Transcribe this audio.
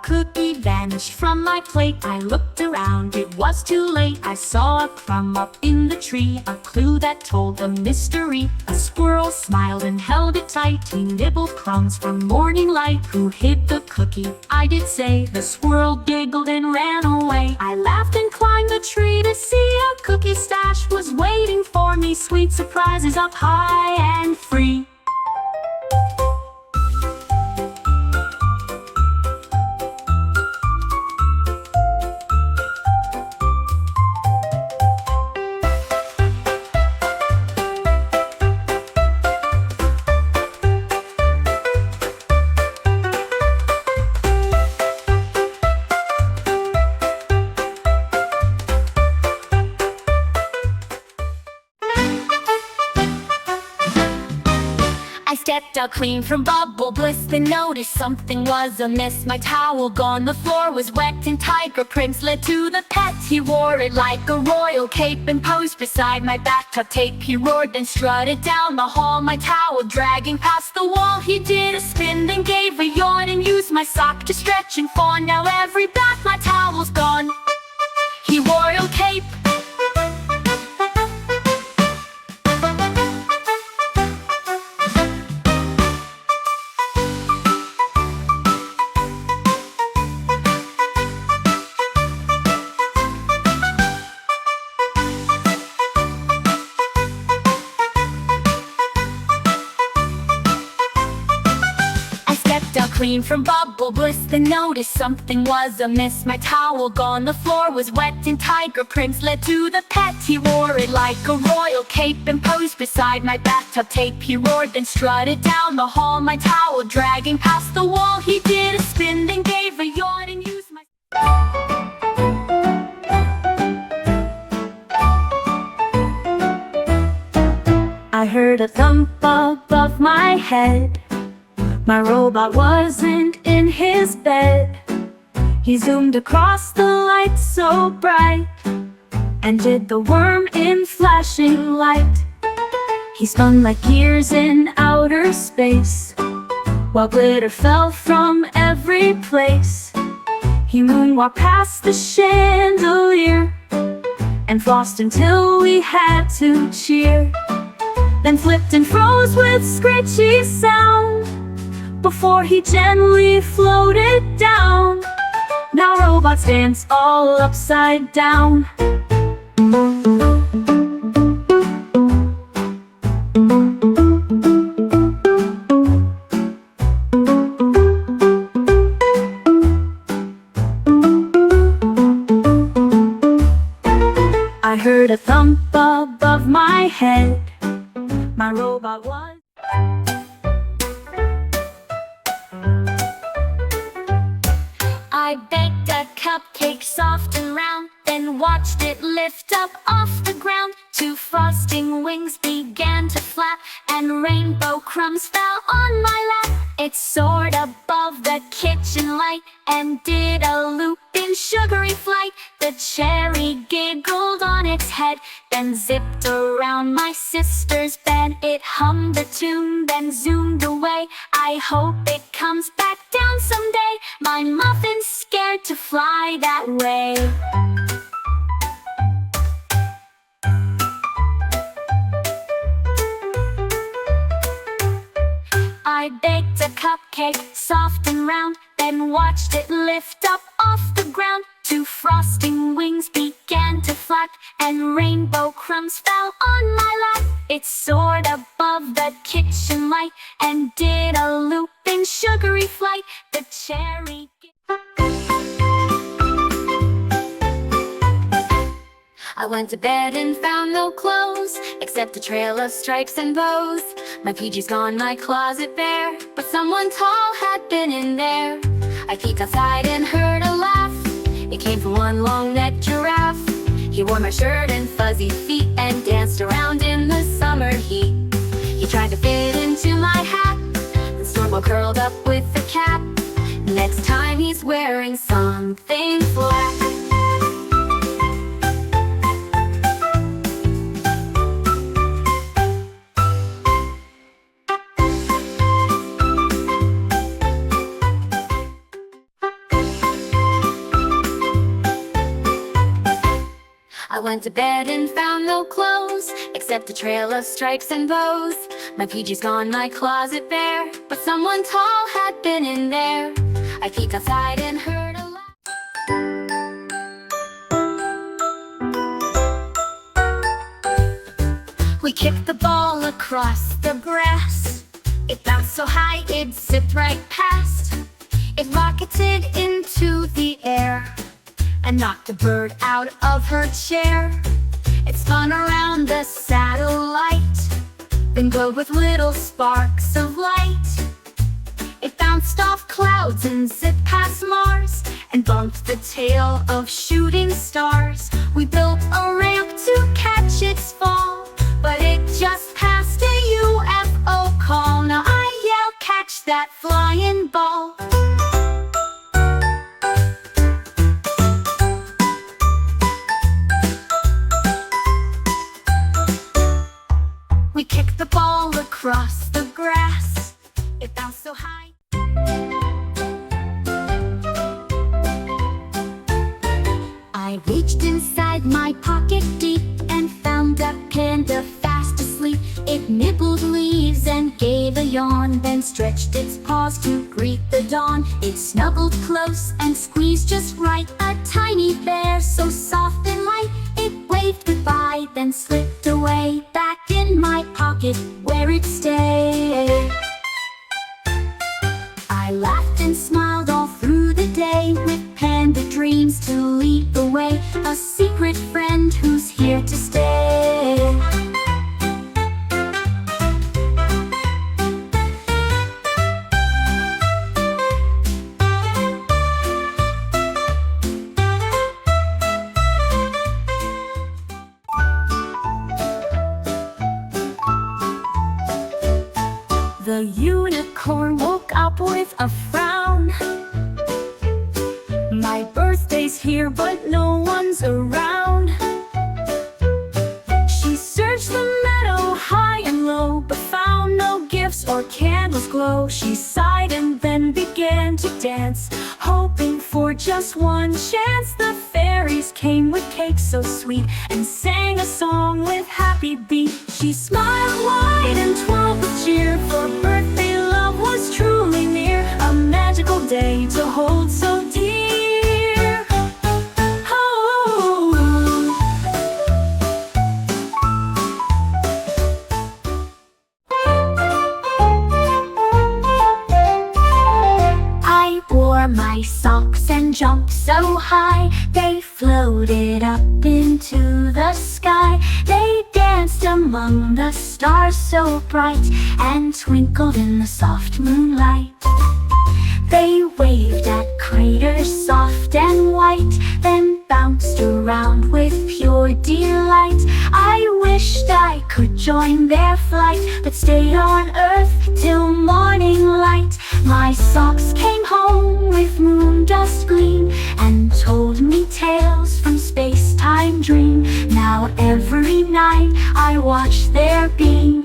cookie vanished from my plate. I looked around, it was too late. I saw a crumb up in the tree, a clue that told the mystery. A squirrel smiled and held it tight. He nibbled crumbs from morning light. Who hid the cookie? I did say. The squirrel giggled and ran away. I laughed and climbed the tree to see a cookie stash was waiting for me. Sweet surprises up high and free. Stepped out clean from bubble bliss, then noticed something was amiss. My towel gone, the floor was wet, and tiger prints led to the pet. He wore it like a royal cape and posed beside my bathtub tape. He roared then strutted down the hall, my towel dragging past the wall. He did a spin then gave a yawn and used my sock to stretch and fawn. Now every bath my towel's gone. He royal cape. Clean from bubble bliss, then noticed something was amiss. My towel gone, the floor was wet, and tiger prints led to the pet. He wore it like a royal cape and posed beside my bathtub tape. He roared then strutted down the hall, my towel dragging past the wall. He did a spin then gave a yawn and used my... I heard a thump above my head. My robot wasn't in his bed. He zoomed across the light so bright and did the worm in flashing light. He spun like gears in outer space while glitter fell from every place. He moonwalked past the chandelier and flossed until we had to cheer. Then flipped and froze with screechy sound before he gently floated down. Now robots dance all upside down. I heard a thump above my head. My robot was... I baked a cupcake soft and round, then watched it lift up off the ground. Two frosting wings began to flap, and rainbow crumbs fell on my lap. It soared above the kitchen light and did a loop in sugary flight. The cherry giggled on its head, then zipped around my sister's bed. It hummed a tune, then zoomed away. I hope it comes back down someday. My muffin's scared to fly that way. I baked a cupcake soft and round, then watched it lift up off the ground. Two frosting wings began to flap, and rainbow crumbs fell on my lap. It soared above the kitchen light and did a loop in sugary flight. The cherry... I went to bed and found no clothes, except a trail of stripes and bows. My PJ's gone, my closet bare, but someone tall had been in there. I peeked outside and heard a laugh. It came from one long-necked giraffe. He wore my shirt and fuzzy feet and danced around in the summer heat. He tried to fit into my hat, the stormo curled up with a cap. Next time he's wearing something flat. went to bed and found no clothes, except a trail of stripes and bows. My PJ's gone, my closet bare, but someone tall had been in there. I peeked outside and heard a laugh. We kicked the ball across the grass. It bounced so high it zipped right past. It rocketed into the air and knocked a bird out of her chair. It spun around the satellite, then glowed with little sparks of light. It bounced off clouds and zipped past Mars, and bumped the tail of shooting stars. We built a ramp to catch its fall, but it just passed a UFO call. Now I yell, catch that flying ball. We kicked the ball across the grass. It bounced so high. I reached inside my pocket deep and found a panda fast asleep. It nibbled leaves and gave a yawn, then stretched its paws to greet the dawn. It snuggled close and squeezed just right. A tiny bear so soft and light. It waved goodbye, then slipped away back in my pocket where it stayed. I laughed and smiled all through the day, with panda dreams to lead the way. A secret friend who's here to stay. The unicorn woke up with a frown. My birthday's here, but no one's around. She searched the meadow high and low, but found no gifts or candles glow. She sighed and then began to dance, hoping for just one chance. The fairies came with cake so sweet and sang a song with happy beat. She smiled wide and twirled with cheer, for birthday love was truly near. A magical day to hold so dear. Oh. I wore my socks and jumped so high, they floated up into the sky. They danced among the stars so bright, and twinkled in the soft moonlight. They waved at craters soft and white, then bounced around with pure delight. I wished I could join their flight, but stayed on earth till morning light. My socks came home with moon dust gleam, and told me tales from space-time dream. Now every night I watch their beam.